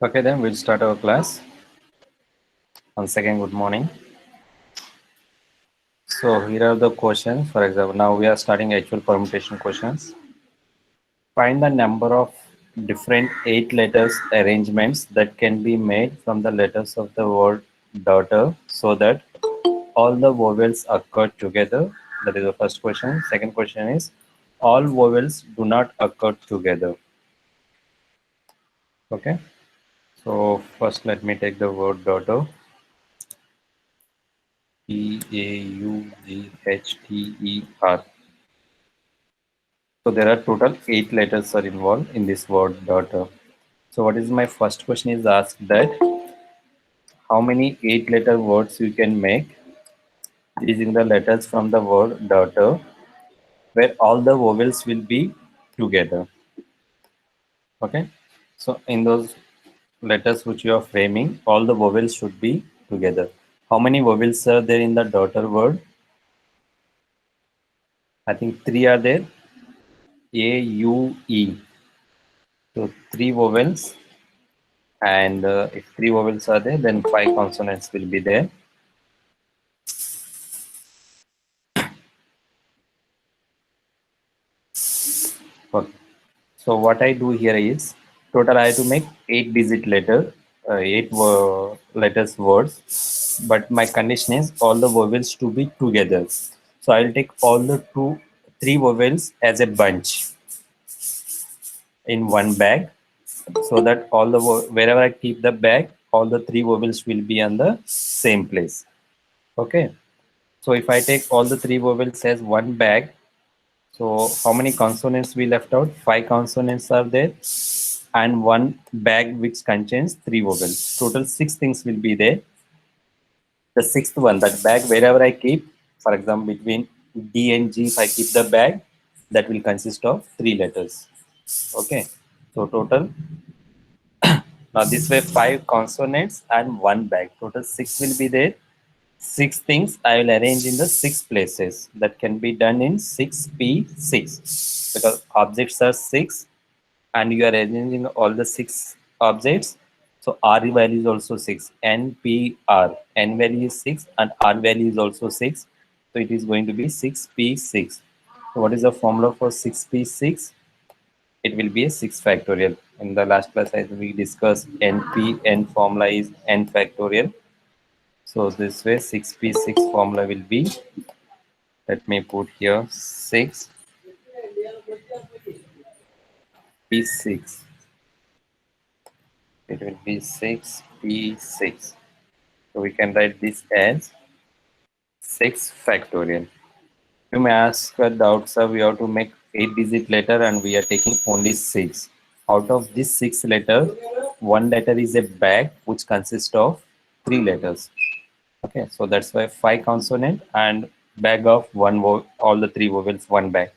Okay, then we'll start our class. Once again, good morning. So here are the questions. For example, now we are starting actual permutation questions. Find the number of different 8 letters arrangements that can be made from the letters of the word daughter so that all the vowels occur together. That is the first question. Second question is all vowels do not occur together. Okay. So first let me take the word daughter. Daughter. So there are total 8 letters are involved in this word daughter. So what is my first question is asked that how many 8 letter words you can make using the letters from the word daughter where all the vowels will be together. Okay. So in those letters which you are framing, all the vowels should be together. How many vowels are there in the daughter word? I think 3 are there. A, U, E. So 3 vowels, and if 3 vowels are there, then 5 consonants will be there. Okay. So what I do here is total I have to make 8-digit letter, 8 letters words, but my condition is all the vowels to be together. So I will take all the 3 vowels as a bunch in one bag, so that all the wherever I keep the bag, all the 3 vowels will be on the same place. Okay. So if I take all the 3 vowels as one bag, so how many consonants we left out? 5 consonants are there, and one bag which contains 3 vowels. Total 6 things will be there. The sixth one, that bag, wherever I keep, for example, between D and G, if I keep the bag, that will consist of 3 letters. Okay. So total, now this way 5 consonants and one bag. Total 6 will be there. 6 things I will arrange in the 6 places. That can be done in 6P6 because objects are 6 and you are arranging all the 6 objects. So R value is also 6. NPR. N value is 6 and R value is also 6. So it is going to be 6P6. So what is the formula for 6P6? It will be a 6 factorial. In the last class, I think we discussed N formula is N factorial. So this way 6P6 formula will be, let me put here 6P6. It will be 6P6. So we can write this as 6 factorial. You may ask a doubt, sir, we have to make 8-digit letter and we are taking only 6. Out of this 6 letter, one letter is a bag which consists of 3 letters. Okay, so that's why 5 consonant and bag of one all the 3 vowels, one bag.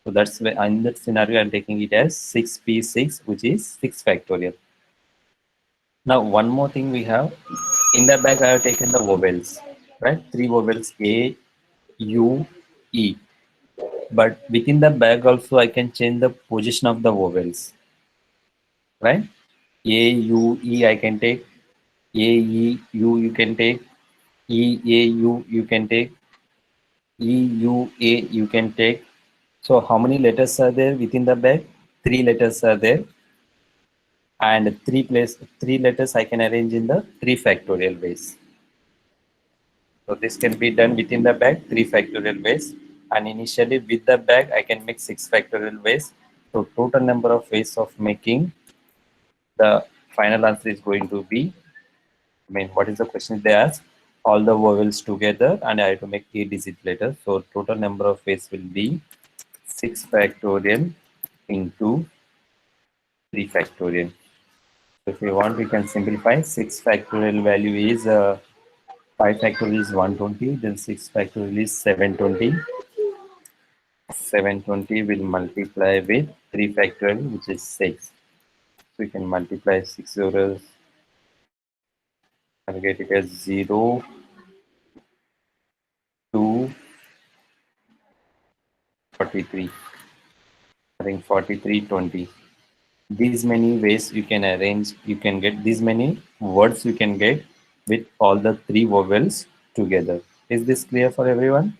So that's why in that scenario I'm taking it as 6P6, which is 6 factorial. Now one more thing we have, in the bag I have taken the vowels, right? 3 vowels A, U, E. But within the bag also I can change the position of the vowels, right? A, U, E I can take, A, E, U you can take, E, A, U you can take, E, U, A you can take. So how many letters are there within the bag? 3 letters are there, and 3 letters I can arrange in the 3 factorial ways. So this can be done within the bag 3 factorial ways, and initially with the bag I can make 6 factorial ways. So total number of ways of making, the final answer is going to be, I mean, what is the question they ask? All the vowels together, and I have to make 8-digit letters. So total number of ways will be 6 factorial into 3 factorial. So if you want, we can simplify. 6 factorial value is 5 factorial is 120, then 6 factorial is 720. 720 will multiply with 3 factorial, which is 6. So we can multiply 6 zeros and get it as 0, 2, 43. I think 43, 20. these many ways you can arrange, you can get these many words you can get with all the three vowels together. Is this clear for everyone?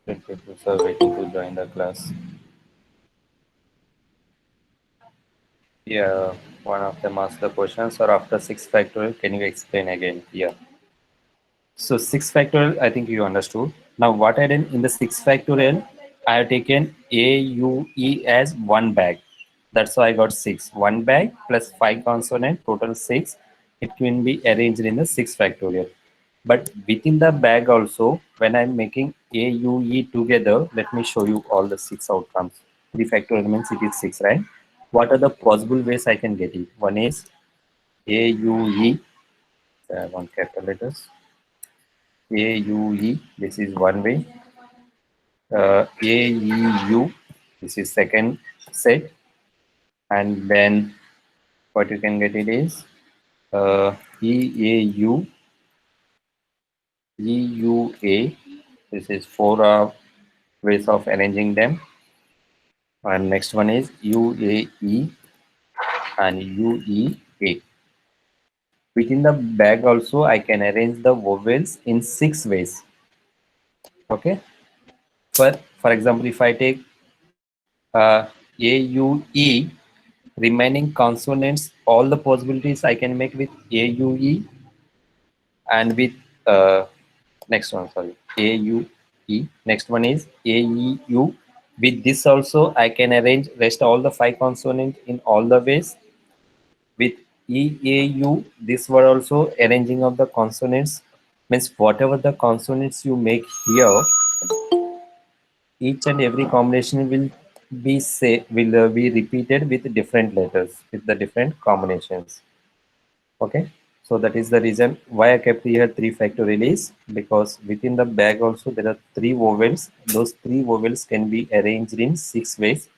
People are waiting to join the class. Yeah, one of them asked the questions, or after 6 factorial, can you explain again? Yeah. So 6 factorial, I think you understood. Now what I did in the 6 factorial, I have taken A, U, E as one bag. That's why I got 6. One bag plus 5 consonant, total 6. It can be arranged in the 6 factorial. But within the bag also, when I'm making A, U, E together, let me show you all the 6 outcomes. 3 factorial means it is 6, right? What are the possible ways I can get it? One is A, U, E, one capital letters. A, U, E, this is one way. A, E, U, this is second set. And then what you can get it is E, A, U, E, U, A. This is four ways of arranging them. And next one is U, A, E and U, E, A. Within the bag also, I can arrange the vowels in 6 ways. Okay. For example, if I take A, U, E, remaining consonants, all the possibilities I can make with A, U, E, and with next one, sorry, A, U, E. Next one is A, E, U. With this also, I can arrange rest all the 5 consonants in all the ways. With E, A, U, this were also arranging of the consonants, means whatever the consonants you make here, each and every combination will be repeated with different letters with the different combinations. Okay, so that is the reason why I kept here 3 factorial is because within the bag also there are 3 vowels. Those 3 vowels can be arranged in 6 ways,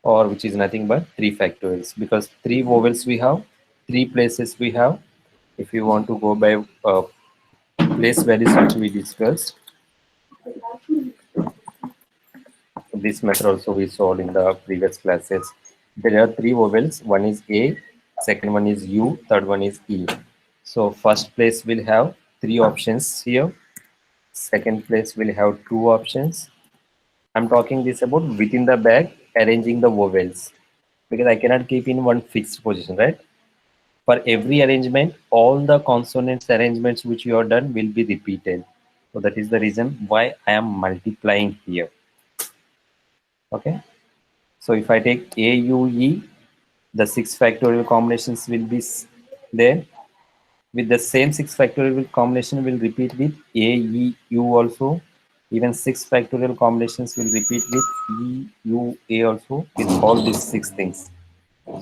or which is nothing but 3 factorials, because 3 vowels we have, 3 places we have. If you want to go by place values which we discussed, this method also we saw in the previous classes. There are 3 vowels. One is A, second one is U, third one is E. So first place will have 3 options here. Second place will have 2 options. I'm talking this about within the bag arranging the vowels, because I cannot keep in one fixed position, right? For every arrangement, all the consonants arrangements which you have done will be repeated. So that is the reason why I am multiplying here. Okay. So if I take A, U, E, the 6 factorial combinations will be there. With the same 6 factorial combination will repeat with A, E, U also. Even 6 factorial combinations will repeat with E, U, A also, with all these 6 things.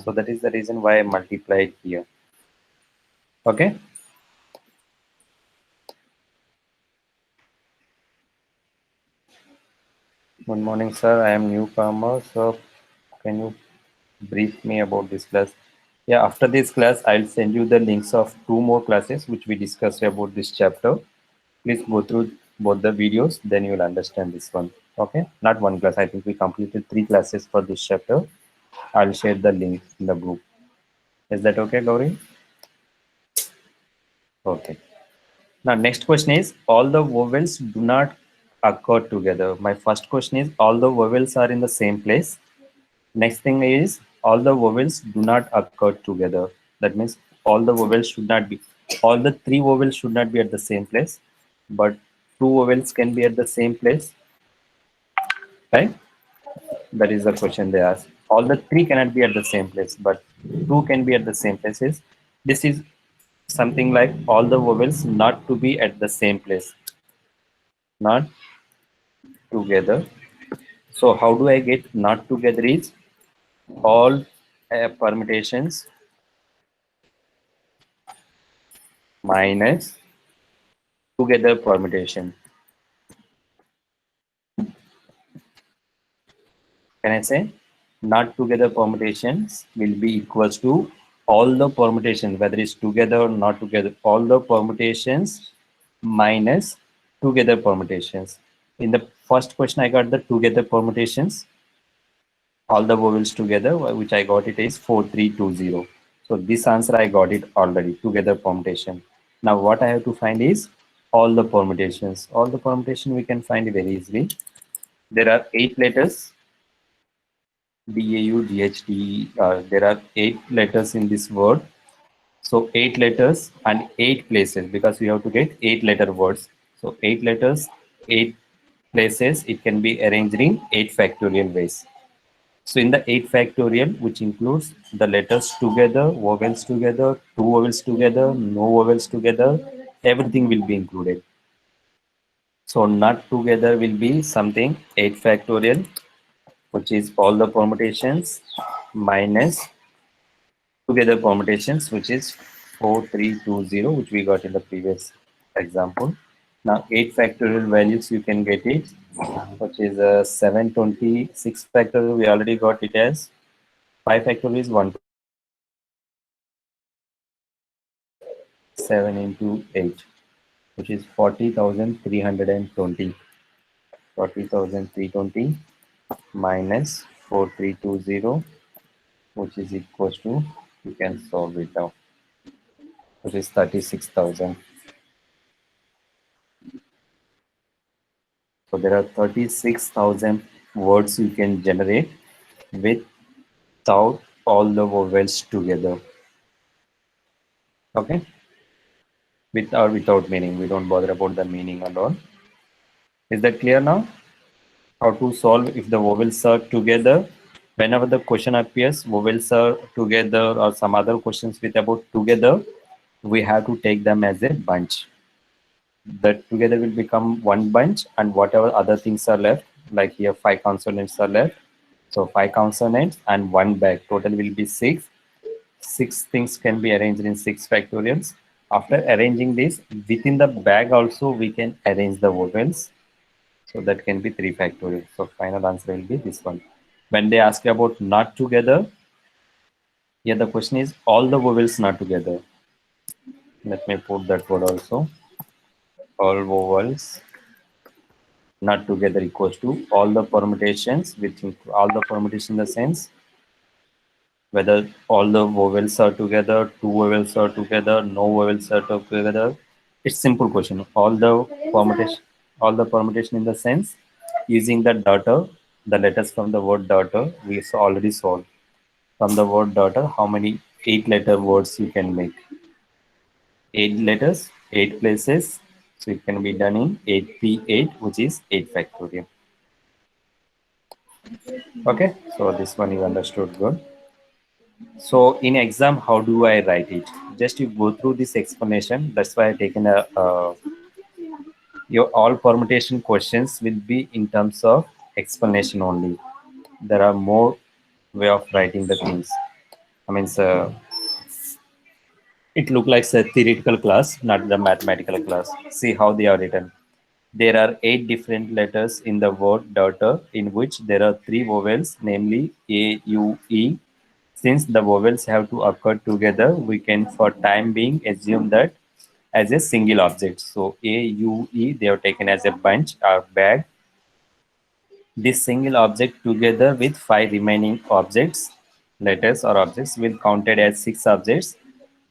So that is the reason why I multiplied here. Okay. Good morning, sir. I am newcomer. So can you brief me about this class? Yeah, after this class, I'll send you the links of 2 more classes which we discussed about this chapter. Please go through both the videos, then you will understand this one. Okay, not one class. I think we completed 3 classes for this chapter. I'll share the link in the group. Is that okay, Gauri? Okay. Now, next question is all the vowels do not occur together. My first question is all the vowels are in the same place. Next thing is all the vowels do not occur together. That means all the vowels should not be, all the 3 vowels should not be at the same place, but 2 vowels can be at the same place, right? That is the question they ask. All the 3 cannot be at the same place, but 2 can be at the same places. This is something like all the vowels not to be at the same place, not together. So how do I get not together is all permutations minus together permutation. Can I say not together permutations will be equals to all the permutations, whether it's together or not together, all the permutations minus together permutations. In the first question, I got the together permutations, all the vowels together, which I got it is 4320. So this answer I got it already, together permutation. Now what I have to find is all the permutations. All the permutation we can find very easily. There are 8 letters, DAU, DHD. There are 8 letters in this word. So 8 letters and 8 places, because we have to get 8 letter words. So 8 letters, 8 places, it can be arranged in 8 factorial ways. So in the 8 factorial, which includes the letters together, vowels together, two vowels together, no vowels together, everything will be included. So not together will be something 8 factorial, which is all the permutations minus together permutations, which is 4320, which we got in the previous example. Now 8 factorial values you can get it, which is 726 factorial we already got it as 5 factorial is 128. 7 into 8, which is 40,320. 40,320 minus 4320, which is equals to, you can solve it now, which is 36,000. So there are 36,000 words you can generate without all the vowels together. Okay? With or without meaning. We don't bother about the meaning alone. Is that clear now? How to solve if the vowels are together? Whenever the question appears, vowels are together or some other questions with about together, we have to take them as a bunch. That together will become one bunch, and whatever other things are left, like here 5 consonants are left. So 5 consonants and one bag. Total will be 6. 6 things can be arranged in 6 factorials. After arranging this, within the bag also we can arrange the vowels. So that can be 3 factorial. So final answer will be this one. When they ask you about not together, here the question is all the vowels not together. Let me put that word also. All vowels not together equals to all the permutations, which all the permutation in the sense whether all the vowels are together, two vowels are together, no vowels are together. It's simple question. All the permutation in the sense using the daughter, the letters from the word daughter, we already solved. From the word daughter, how many 8-letter words you can make? 8 letters, 8 places. So it can be done in 8p8, which is 8 factorial. Okay, so this one is understood good. So in exam, how do I write it? Just you go through this explanation. That's why I taken a your all permutation questions will be in terms of explanation only. There are more way of writing the things. I mean, it look like a theoretical class, not the mathematical class. See how they are written. There are 8 different letters in the word daughter, in which there are 3 vowels, namely A, U, E. Since the vowels have to occur together, we can for time being assume that as a single object. So A, U, E, they are taken as a bunch or bag. This single object together with 5 remaining objects, letters or objects, will counted as 6 objects.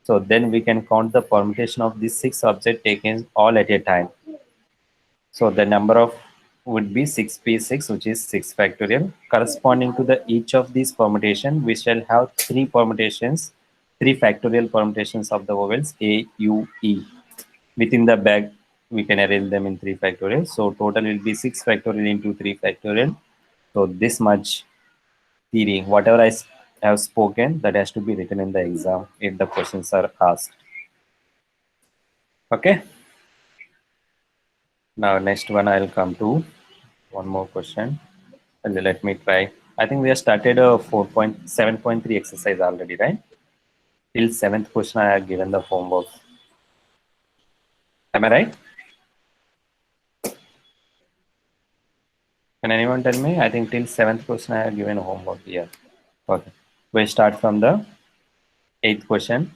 So then we can count the permutation of these 6 objects taken all at a time. So the number of would be 6p6, which is 6 factorial. Corresponding to the each of these permutation, we shall have 3 permutations, 3 factorial permutations of the vowels A, U, E. Within the bag, we can arrange them in 3 factorial. So total will be 6 factorial into 3 factorial. So this much theory, whatever I have spoken, that has to be written in the exam if the questions are asked. Okay. Now next one I'll come to one more question. And let me try. I think we have started a 4.7.3 exercise already, right? Till 7th question I have given the homework. Am I right? Can anyone tell me? I think till 7th question I have given homework here. Okay. We start from the 8th question.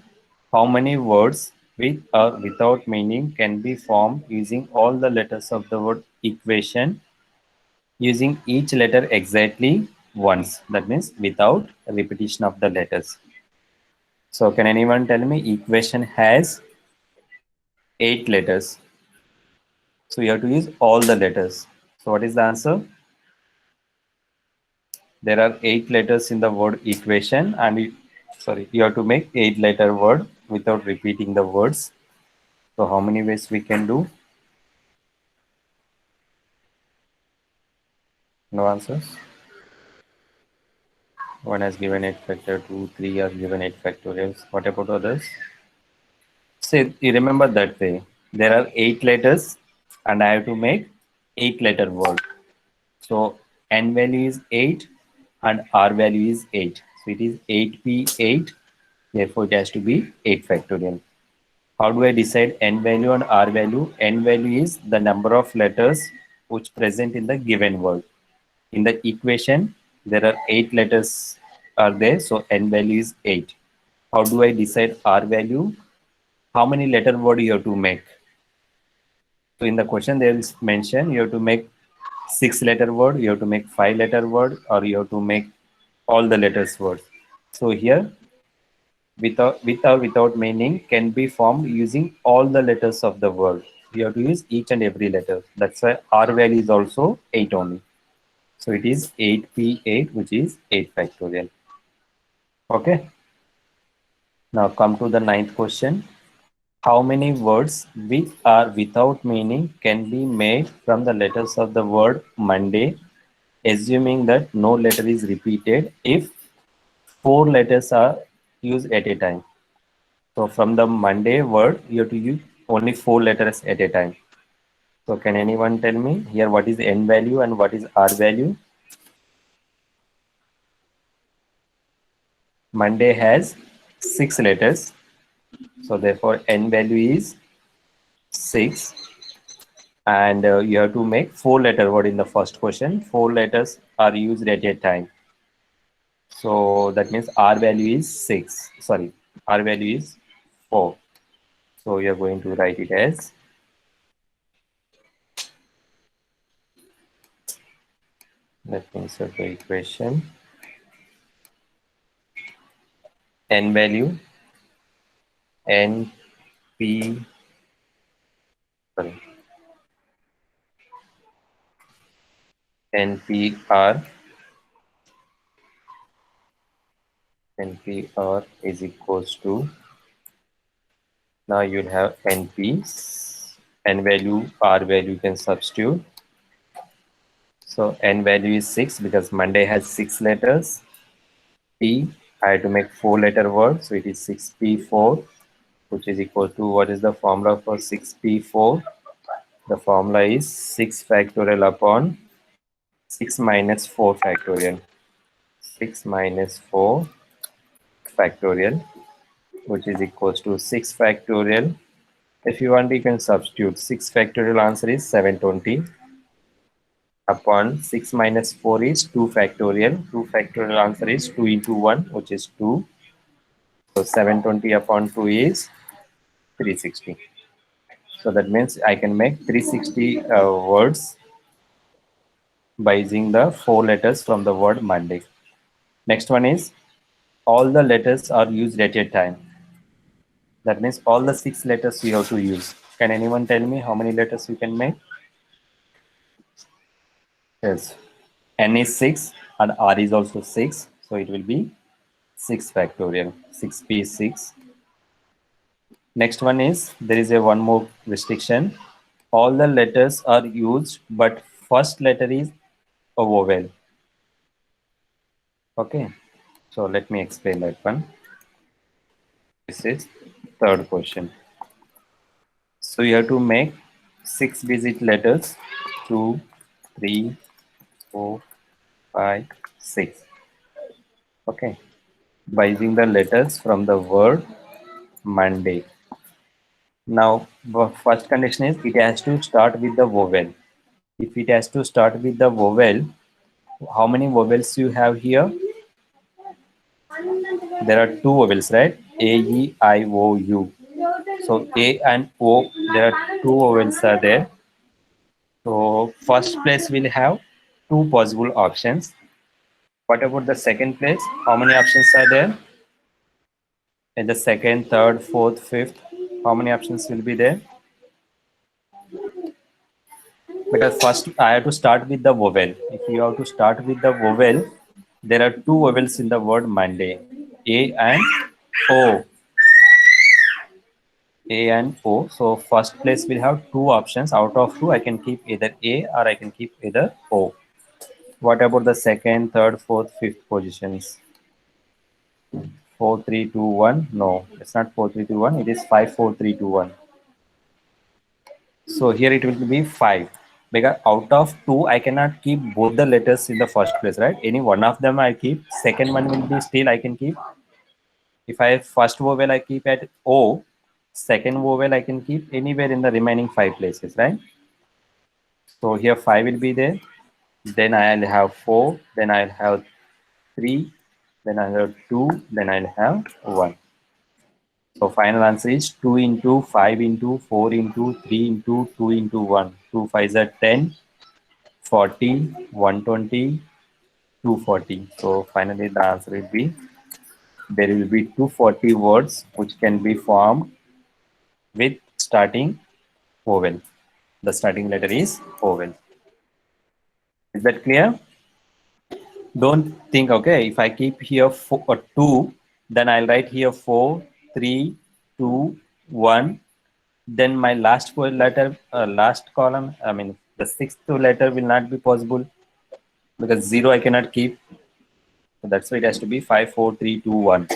How many words with or without meaning can be formed using all the letters of the word equation, using each letter exactly once. That means without repetition of the letters. So can anyone tell me equation has 8 letters? So you have to use all the letters. So what is the answer? There are 8 letters in the word equation, and you have to make 8 letter word without repeating the words. So how many ways we can do? No answers. One has given 8 factor, 2, 3 are given 8 factorials. What about others? Say you remember that way. There are 8 letters, and I have to make 8 letter word. So n value is 8 and r value is 8. So it is 8p8. Therefore, it has to be 8 factorial. How do I decide n value and r value? N value is the number of letters which present in the given word. In the equation, there are 8 letters are there, so n value is 8. How do I decide r value? How many letter word you have to make? So in the question, they will mention you have to make 6 letter word, you have to make 5 letter word, or you have to make all the letters words. So here, without meaning can be formed using all the letters of the word. You have to use each and every letter. That's why R value is also 8 only. So it is 8p8, which is 8 factorial. Okay. Now come to the ninth question. How many words with or without meaning can be made from the letters of the word Monday, assuming that no letter is repeated if 4 letters are used at a time? So from the Monday word, you have to use only 4 letters at a time. So can anyone tell me here what is n value and what is r value? Monday has 6 letters. So therefore n value is 6. And you have to make 4 letter word in the first question. 4 letters are used at a time. So that means R value is 6. Sorry, R value is 4. So you are going to write it as, let me insert the equation. N value, N P, sorry, NPR, NPR is equals to, now you'll have NP, N value, R value you can substitute. So N value is 6 because Monday has 6 letters. P, I have to make 4 letter word, so it is 6P4, which is equal to, what is the formula for 6P4? The formula is 6 factorial upon 6 minus 4 factorial. 6 minus 4 factorial, which is equals to 6 factorial. If you want, you can substitute. 6 factorial answer is 720 upon 6 minus 4 is 2 factorial. 2 factorial answer is 2 into 1, which is 2. So 720 upon 2 is 360. So that means I can make 360 words by using the 4 letters from the word Monday. Next one is all the letters are used at a time. That means all the 6 letters you have to use. Can anyone tell me how many letters you can make? Yes. N is 6 and R is also 6. So it will be 6 factorial. 6p6. Next one is there is a one more restriction. All the letters are used, but first letter is a vowel. Okay. So let me explain that one. This is third question. So you have to make 6-digit letters: 2, 3, 4, 5, 6. Okay. By using the letters from the word Monday. Now, the first condition is it has to start with the vowel. If it has to start with the vowel, how many vowels you have here? There are 2 vowels, right? A, E, I, O, U. So A and O, there are two vowels are there. So first place will have two possible options. What about the second place? How many options are there? In the second, third, fourth, fifth, how many options will be there? Because first I have to start with the vowel. If you have to start with the vowel, there are two vowels in the word Monday, A and O. A and O. So first place will have two options. Out of two, I can keep either A or I can keep either O. What about the second, third, fourth, fifth positions? 4, 3, 2, 1. No, it's not 4, 3, 2, 1. It is 5, 4, 3, 2, 1. So here it will be 5. Because out of 2, I cannot keep both the letters in the first place, right? Any one of them I keep. Second one will be still I can keep. If I have first vowel I keep at O, second vowel I can keep anywhere in the remaining 5 places, right? So here 5 will be there. Then I'll have 4. Then I'll have 3. Then I'll have 2. Then I'll have 1. So final answer is 2 into 5 into 4 into 3 into 2 into 1. 2 5s are 10, 40, 120, 240. So finally the answer will be there will be 240 words which can be formed with starting vowel. The starting letter is vowel. Is that clear? Don't think, okay, if I keep here 2, then I'll write here 4, 3, 2, 1. Then my last four letter, last column, I mean, the sixth letter will not be possible because 0 I cannot keep. So that's why it has to be 5, 4, 3, 2, 1.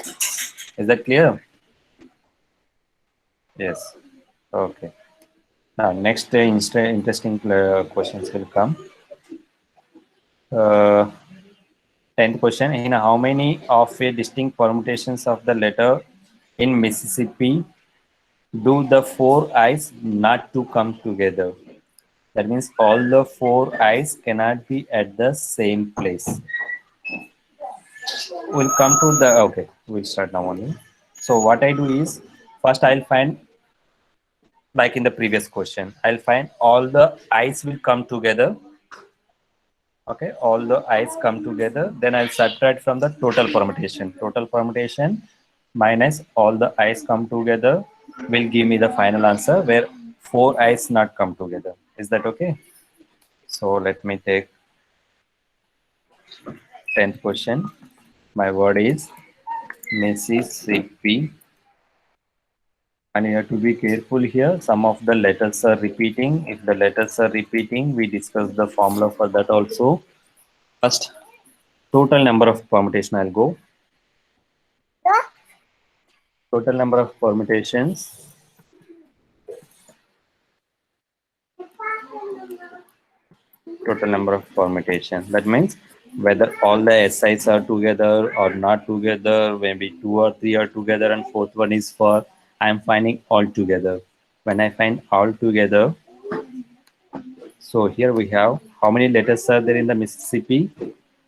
Is that clear? Yes. Okay. Now, next interesting questions will come. 10th question. In how many of a distinct permutations of the letter in Mississippi do the four eyes not to come together? That means all the four eyes cannot be at the same place. We'll come to the, okay, we'll start now only. So what I do is, first I'll find, like in the previous question, I'll find all the eyes will come together. Okay, all the eyes come together. Then I'll subtract from the total permutation. Total permutation minus all the eyes come together will give me the final answer where four eyes not come together. Is that okay? So let me take 10th question. My word is Mississippi. And you have to be careful here. Some of the letters are repeating. If the letters are repeating, we discuss the formula for that also. First, total number of permutation I'll go. Total number of permutations. Total number of permutations. That means whether all the SIs are together or not together, maybe 2 or 3 are together and fourth one is for, I'm finding all together. When I find all together, so here we have how many letters are there in the Mississippi?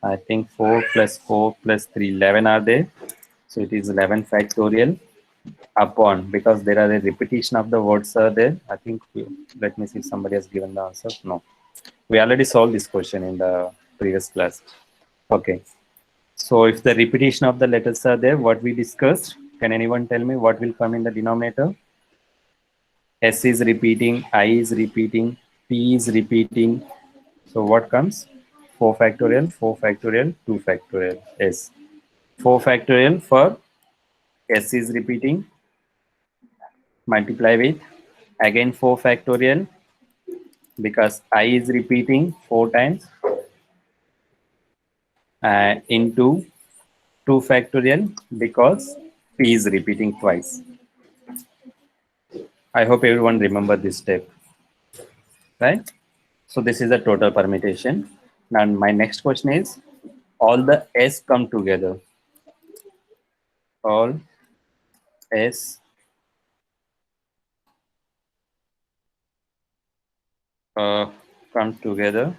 I think 4 plus 4 plus 3, 11 are there. So it is 11 factorial upon, because there are a repetition of the words are there. I think, let me see if somebody has given the answer. No. We already solved this question in the previous class. Okay. So if the repetition of the letters are there, what we discussed, can anyone tell me what will come in the denominator? S is repeating, I is repeating, P is repeating. So what comes? 4 factorial, 4 factorial, 2 factorial, S. 4 factorial for S is repeating, multiply with again 4 factorial because I is repeating 4 times into 2 factorial because P is repeating twice. I hope everyone remember this step, right? So this is the total permutation. Now my next question is, all the S come together. All S come together.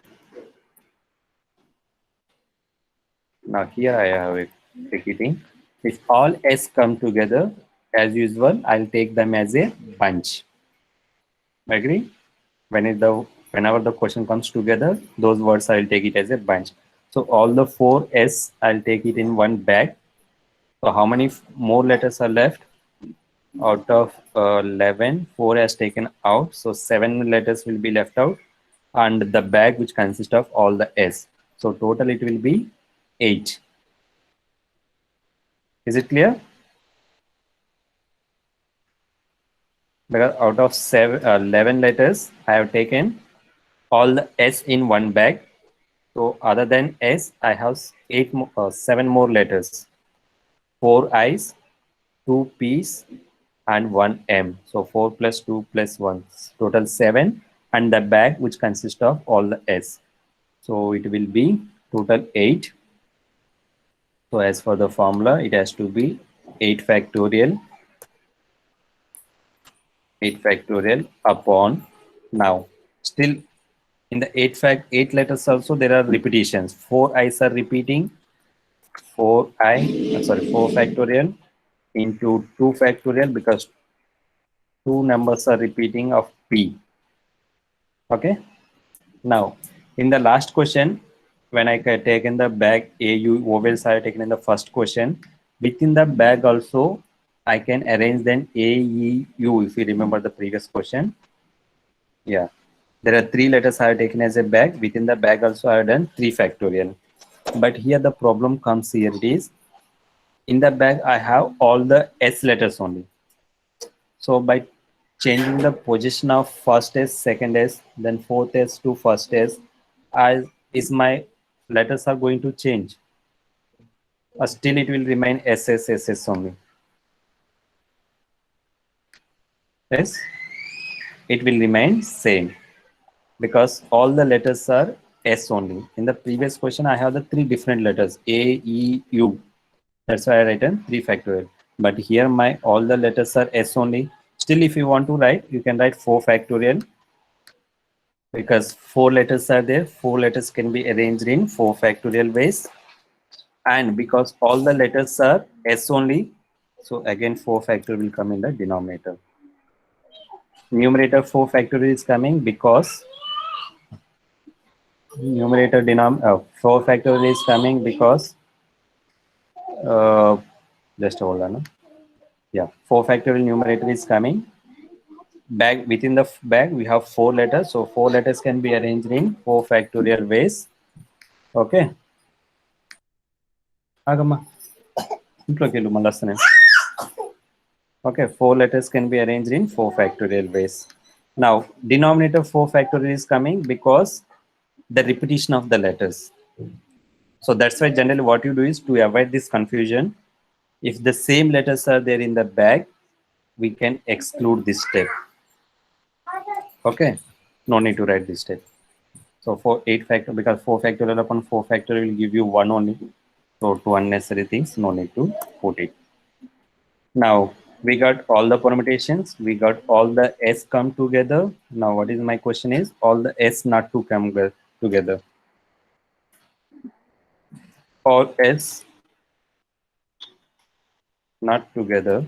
Now here I have it repeating. If all S come together, as usual, I'll take them as a bunch. Agree? Whenever the question comes together, those words I'll take it as a bunch. So all the four S I'll take it in one bag. So how many more letters are left? Out of 11, 4 has taken out. So 7 letters will be left out, and the bag which consists of all the S. So total it will be 8. Is it clear? Because out of 11 letters, I have taken all the S in one bag. So other than S, I have 7 more letters. 4 I's, 2 P's, and 1 M. So 4 plus 2 plus 1. Total 7. And the bag which consists of all the S. So it will be total 8. So as for the formula, it has to be 8 factorial. 8 factorial upon now. Still in the 8 letters also there are repetitions. 4 I's are repeating. 4 factorial into 2 factorial because two numbers are repeating of P. Okay. Now, in the last question, when I taken the bag AU vowels I have taken in the first question, within the bag also I can arrange then A, E, U if you remember the previous question. Yeah. There are 3 letters I have taken as a bag. Within the bag also I have done 3 factorial. But here the problem comes here it is, in the bag I have all the S letters only. So by changing the position of first S, second S, then fourth S to first S, is my letters are going to change. Still it will remain SS only. Yes, it will remain same because all the letters are S only. In the previous question, I have the 3 different letters A, E, U. That's why I written 3 factorial. But here my all the letters are S only. Still, if you want to write, you can write 4 factorial because 4 letters are there. 4 letters can be arranged in 4 factorial ways. And because all the letters are S only, so again 4 factorial will come in the denominator. Numerator 4 factorial is coming because numerator 4 factorial is coming because just hold on. Yeah, 4 factorial numerator is coming. Bag within the bag we have 4 letters, so 4 letters can be arranged in 4 factorial ways. Okay. Agama. Okay, 4 letters can be arranged in 4 factorial ways. Now, denominator 4 factorial is coming because the repetition of the letters. So that's why generally what you do is to avoid this confusion, if the same letters are there in the bag, we can exclude this step. Okay, no need to write this step. So for 8 factorial, because 4 factorial upon 4 factorial will give you 1 only. So two unnecessary things, no need to put it. Now we got all the permutations, we got all the S come together. Now what is my question is all the S not to come together. All S not together,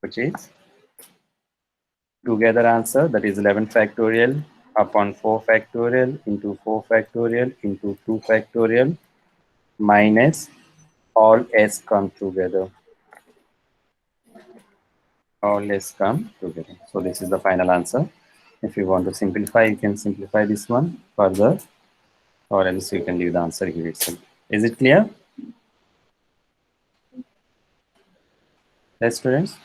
which is together answer, that is 11 factorial upon 4 factorial into 4 factorial into 2 factorial minus all S come together. All S come together. So this is the final answer. If you want to simplify, you can simplify this one further, or else you can leave the answer here itself. Is it clear? Yes, students.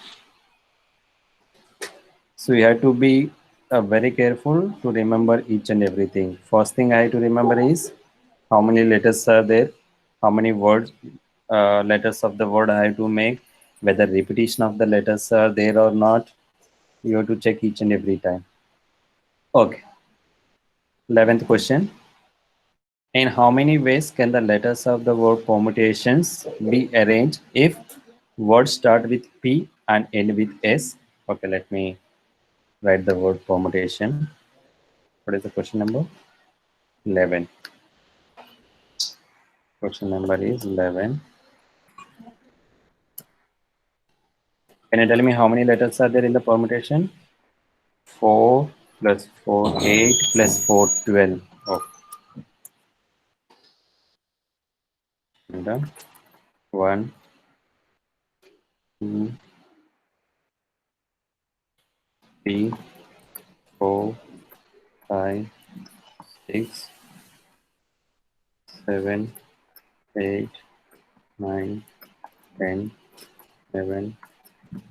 So you have to be very careful to remember each and everything. First thing I have to remember is how many letters are there, how many words, letters of the word I have to make, whether repetition of the letters are there or not. You have to check each and every time. Okay. 11th question. In how many ways can the letters of the word permutations be arranged if words start with P and end with S? Okay, let me write the word permutation. What is the question number? 11. Question number is 11. Can you tell me how many letters are there in the permutation? 4 plus 4, 8 plus 4, 12. Oh, and then 1, 2, 3, 4, 5, 6, 7, 8, 9, 10, 11,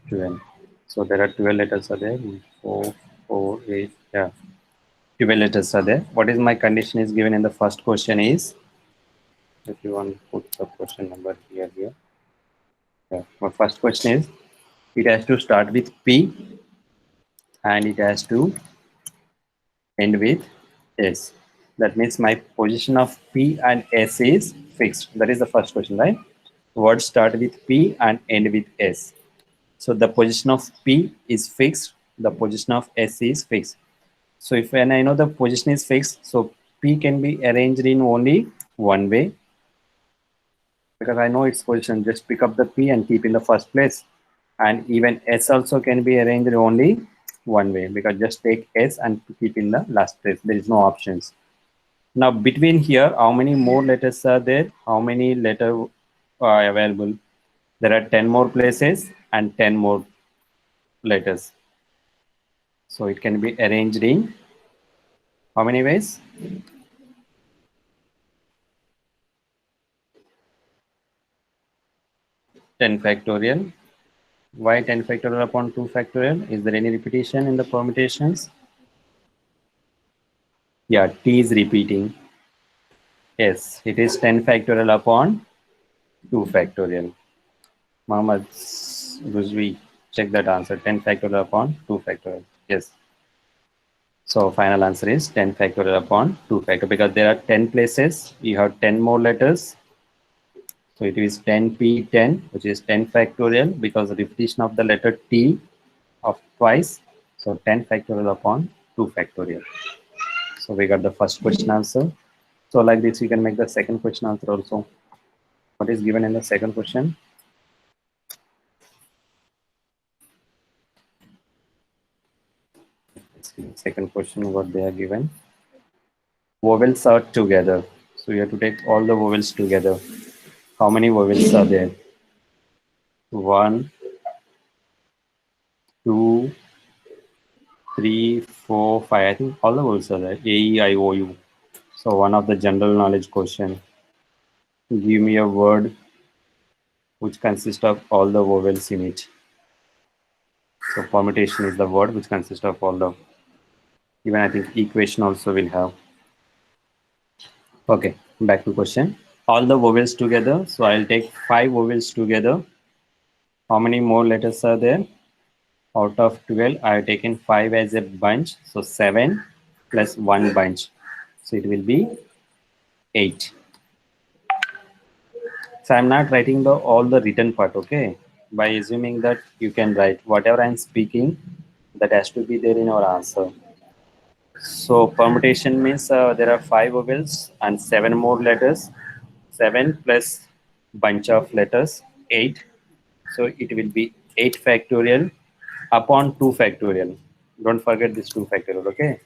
12. So there are 12 letters are there. 4, 4, 8, yeah. 12 letters are there. What is my condition is given in the first question is, if you want to put the question number here. Yeah. My first question is, it has to start with P and it has to end with S. That means my position of P and S is fixed. That is the first question, right? Words start with P and end with S. So the position of P is fixed. The position of S is fixed. So if when I know the position is fixed, so P can be arranged in only one way because I know its position. Just pick up the P and keep in the first place. And even S also can be arranged only one way because just take S and keep in the last place. There is no options. Now between here, how many more letters are there? How many letters are available? There are 10 more places and 10 more letters. So it can be arranged in how many ways? 10 factorial. Why 10 factorial upon 2 factorial? Is there any repetition in the permutations? Yeah, T is repeating. Yes, it is 10 factorial upon 2 factorial. Mohammed Ruzvi, check that answer. 10 factorial upon 2 factorial. Yes. So final answer is 10 factorial upon 2 factorial because there are 10 places. You have 10 more letters. So it is 10p10, which is 10 factorial because the repetition of the letter T of twice. So 10 factorial upon 2 factorial. So we got the first question answer. So like this, you can make the second question answer also. What is given in the second question? Second question, what they are given. Vowels are together. So you have to take all the vowels together. How many vowels are there? 1, 2, 3, 4, 5. I think all the vowels are there. A, E, I, O, U. So one of the general knowledge question. Give me a word which consists of all the vowels in it. So permutation is the word which consists of all the. Even I think equation also will have. Okay, back to question. All the vowels together. So I'll take 5 vowels together. How many more letters are there? Out of 12, I have taken 5 as a bunch. So 7 plus 1 bunch. So it will be 8. So I'm not writing the all the written part, okay? By assuming that you can write whatever I'm speaking, that has to be there in our answer. So permutation means there are 5 vowels and 7 more letters. 7 plus bunch of letters, 8. So it will be 8 factorial upon 2 factorial. Don't forget this 2 factorial, okay?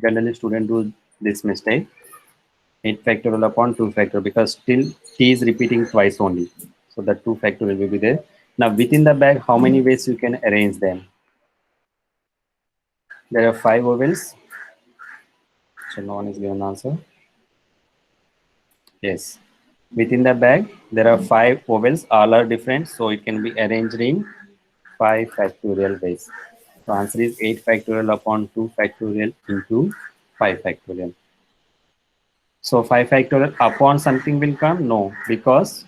Generally students do this mistake. 8 factorial upon 2 factorial because still t is repeating twice only. So the 2 factorial will be there. Now within the bag, how many ways you can arrange them? There are 5 vowels. So no one is given answer. Yes. Within the bag, there are 5 vowels. All are different. So it can be arranged in 5 factorial ways. So answer is 8 factorial upon 2 factorial into 5 factorial. So 5 factorial upon something will come? No, because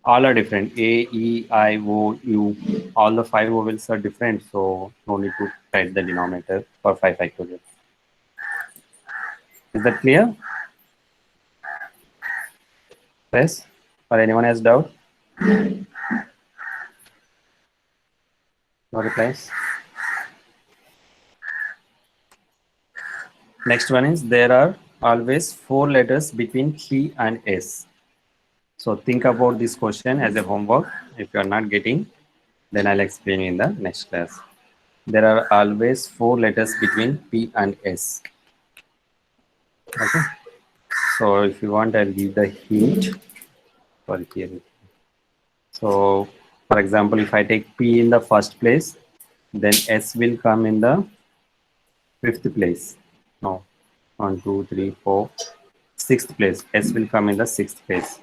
all are different. A, E, I, O, U. All the 5 vowels are different. So no need to write the denominator for 5 factorial. Is that clear? Yes? Or anyone has doubt? No replies? Next one is there are always 4 letters between T and S. So think about this question as a homework if you are not getting. Then I'll explain in the next class. There are always 4 letters between P and S. Okay. So if you want, I'll give the hint for here. So for example, if I take P in the first place, then S will come in the fifth place. No, one, two, three, four, sixth place. S will come in the sixth place.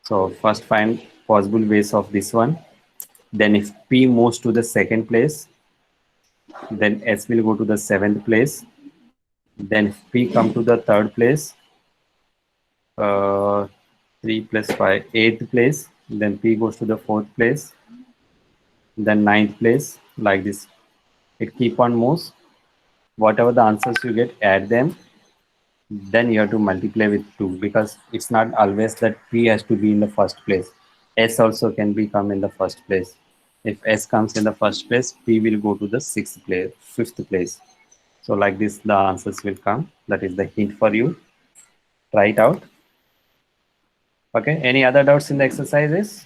So first find possible ways of this one. Then if P moves to the second place, then S will go to the seventh place. Then if P come to the third place, uh, 3 plus 5, eighth place. Then P goes to the fourth place, then ninth place, like this. It keep on moves. Whatever the answers you get, add them. Then you have to multiply with 2 because it's not always that P has to be in the first place. S also can become in the first place. If S comes in the first place, P will go to the sixth place, fifth place. So like this, the answers will come. That is the hint for you. Try it out. Okay. Any other doubts in the exercises?